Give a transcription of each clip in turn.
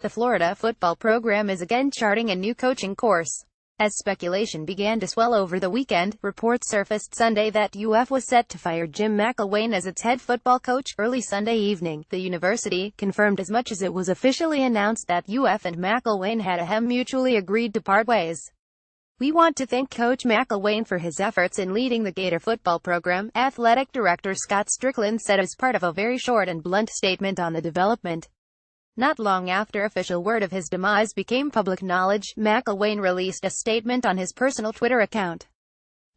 The Florida football program is again charting a new coaching course. As speculation began to swell over the weekend, reports surfaced Sunday that UF was set to fire Jim McElwain as its head football coach. Early Sunday evening, the university confirmed as much as it was officially announced that UF and McElwain had mutually agreed to part ways. "We want to thank Coach McElwain for his efforts in leading the Gator football program," athletic director Scott Strickland said as part of a very short and blunt statement on the development. Not long after official word of his demise became public knowledge, McElwain released a statement on his personal Twitter account.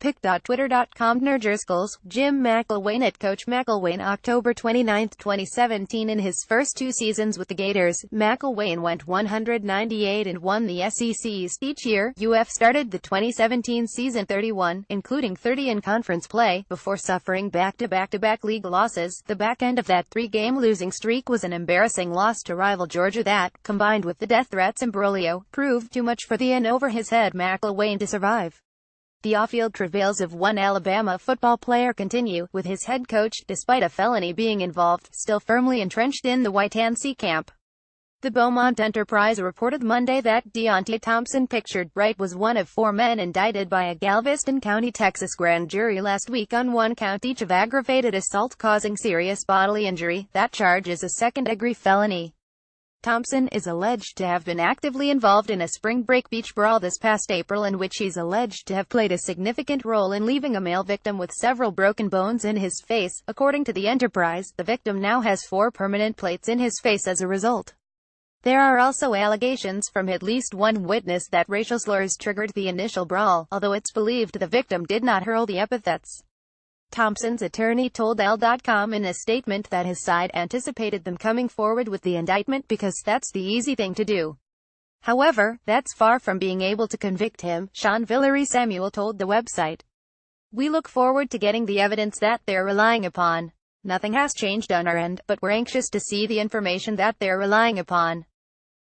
pic.twitter.com Nerjerskulls, Jim McElwain at Coach McElwain October 29, 2017. In his first 2 seasons with the Gators, McElwain went 198 and won the SEC East each year. UF started the 2017 season 31, including 30 in conference play, before suffering back-to-back league losses. The back end of that 3-game losing streak was an embarrassing loss to rival Georgia that, combined with the death threats imbroglio, proved too much for the in-over-his-head McElwain to survive. The off-field travails of one Alabama football player continue, with his head coach, despite a felony being involved, still firmly entrenched in the wait-and-see camp. The Beaumont Enterprise reported Monday that Deontay Thompson, pictured right, was one of 4 men indicted by a Galveston County, Texas grand jury last week on 1 count each of aggravated assault causing serious bodily injury. That charge is a second-degree felony. Thompson is alleged to have been actively involved in a spring break beach brawl this past April, in which he's alleged to have played a significant role in leaving a male victim with several broken bones in his face. According to the Enterprise, the victim now has 4 permanent plates in his face as a result. There are also allegations from at least one witness that racial slurs triggered the initial brawl, although it's believed the victim did not hurl the epithets. Thompson's attorney told Elle.com in a statement that his side anticipated them coming forward with the indictment because that's the easy thing to do. However, that's far from being able to convict him, Sean Villery Samuel told the website. "We look forward to getting the evidence that they're relying upon. Nothing has changed on our end, but we're anxious to see the information that they're relying upon."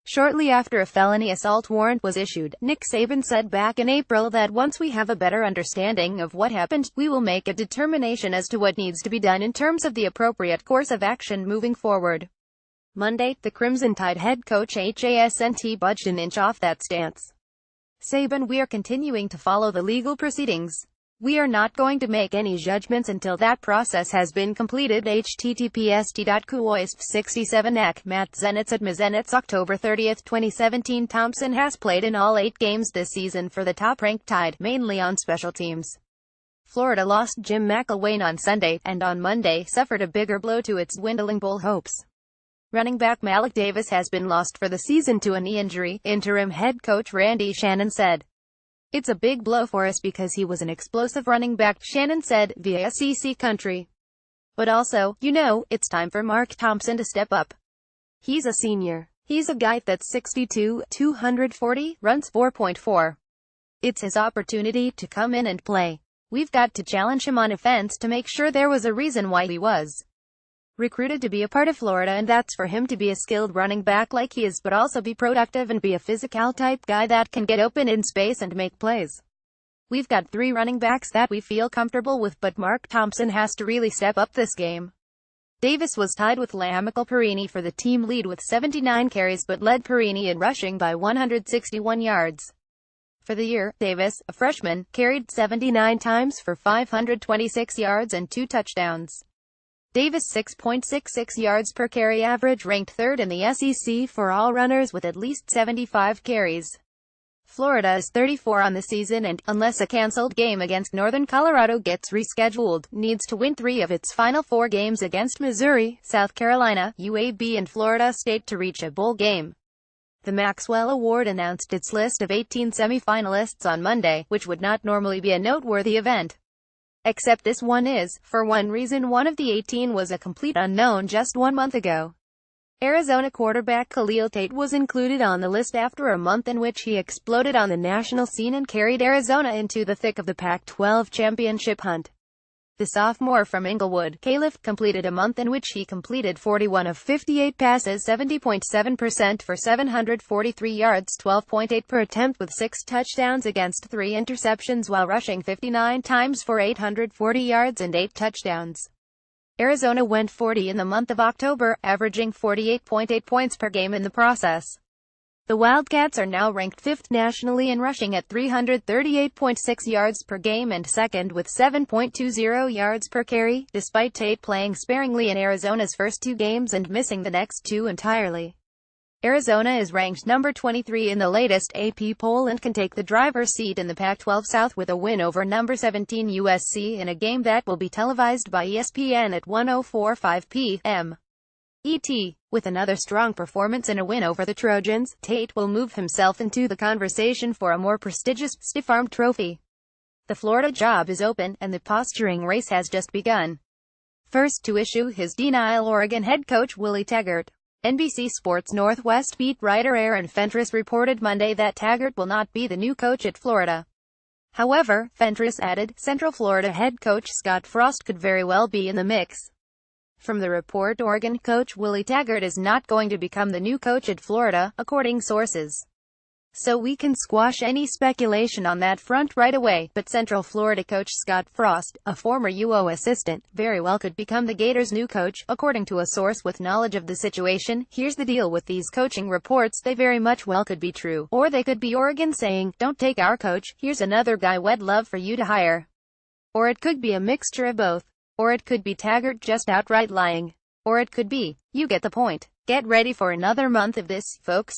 Shortly after a felony assault warrant was issued, Nick Saban said back in April that once we have a better understanding of what happened, we will make a determination as to what needs to be done in terms of the appropriate course of action moving forward. Monday, the Crimson Tide head coach hasn't budged an inch off that stance. Saban: "We are continuing to follow the legal proceedings. We are not going to make any judgments until that process has been completed." https://kuoisp67ek Matt Zenitz at Mazenitz October 30, 2017. Thompson has played in all 8 games this season for the top-ranked Tide, mainly on special teams. Florida lost Jim McElwain on Sunday, and on Monday suffered a bigger blow to its dwindling bowl hopes. Running back Malik Davis has been lost for the season to a knee injury, interim head coach Randy Shannon said. "It's a big blow for us because he was an explosive running back," Shannon said, via SEC Country. "But also, it's time for Mark Thompson to step up. He's a senior. He's a guy that's 6'2", 240, runs 4.4. It's his opportunity to come in and play. We've got to challenge him on offense to make sure there was a reason why he was recruited to be a part of Florida, and that's for him to be a skilled running back like he is, but also be productive and be a physical type guy that can get open in space and make plays. We've got 3 running backs that we feel comfortable with, but Mark Thompson has to really step up this game." Davis was tied with Lamical Perini for the team lead with 79 carries but led Perini in rushing by 161 yards. For the year, Davis, a freshman, carried 79 times for 526 yards and 2 touchdowns. Davis' 6.66 yards per carry average ranked 3rd in the SEC for all runners with at least 75 carries. Florida is 34 on the season and, unless a canceled game against Northern Colorado gets rescheduled, needs to win 3 of its final 4 games against Missouri, South Carolina, UAB and Florida State to reach a bowl game. The Maxwell Award announced its list of 18 semifinalists on Monday, which would not normally be a noteworthy event. Except this one is, for one reason: one of the 18 was a complete unknown just 1 month ago. Arizona quarterback Khalil Tate was included on the list after a month in which he exploded on the national scene and carried Arizona into the thick of the Pac-12 championship hunt. The sophomore from Inglewood, Caliph, completed a month in which he completed 41 of 58 passes, 70.7% for 743 yards, 12.8 per attempt, with 6 touchdowns against 3 interceptions while rushing 59 times for 840 yards and 8 touchdowns. Arizona went 40 in the month of October, averaging 48.8 points per game in the process. The Wildcats are now ranked 5th nationally in rushing at 338.6 yards per game and second with 7.20 yards per carry, despite Tate playing sparingly in Arizona's first 2 games and missing the next 2 entirely. Arizona is ranked number 23 in the latest AP poll and can take the driver's seat in the Pac-12 South with a win over number 17 USC in a game that will be televised by ESPN at 1:05 p.m. ET. With another strong performance and a win over the Trojans, Tate will move himself into the conversation for a more prestigious, stiff-arm trophy. The Florida job is open, and the posturing race has just begun. First to issue his denial, Oregon head coach Willie Taggart. NBC Sports Northwest beat writer Aaron Fentress reported Monday that Taggart will not be the new coach at Florida. However, Fentress added, Central Florida head coach Scott Frost could very well be in the mix. From the report, Oregon coach Willie Taggart is not going to become the new coach at Florida, according sources. So we can squash any speculation on that front right away, but Central Florida coach Scott Frost, a former UO assistant, very well could become the Gators' new coach, according to a source with knowledge of the situation. Here's the deal with these coaching reports, they very much well could be true, or they could be Oregon saying, don't take our coach, here's another guy we'd love for you to hire. Or it could be a mixture of both. Or it could be Taggart just outright lying. Or it could be, you get the point. Get ready for another month of this, folks.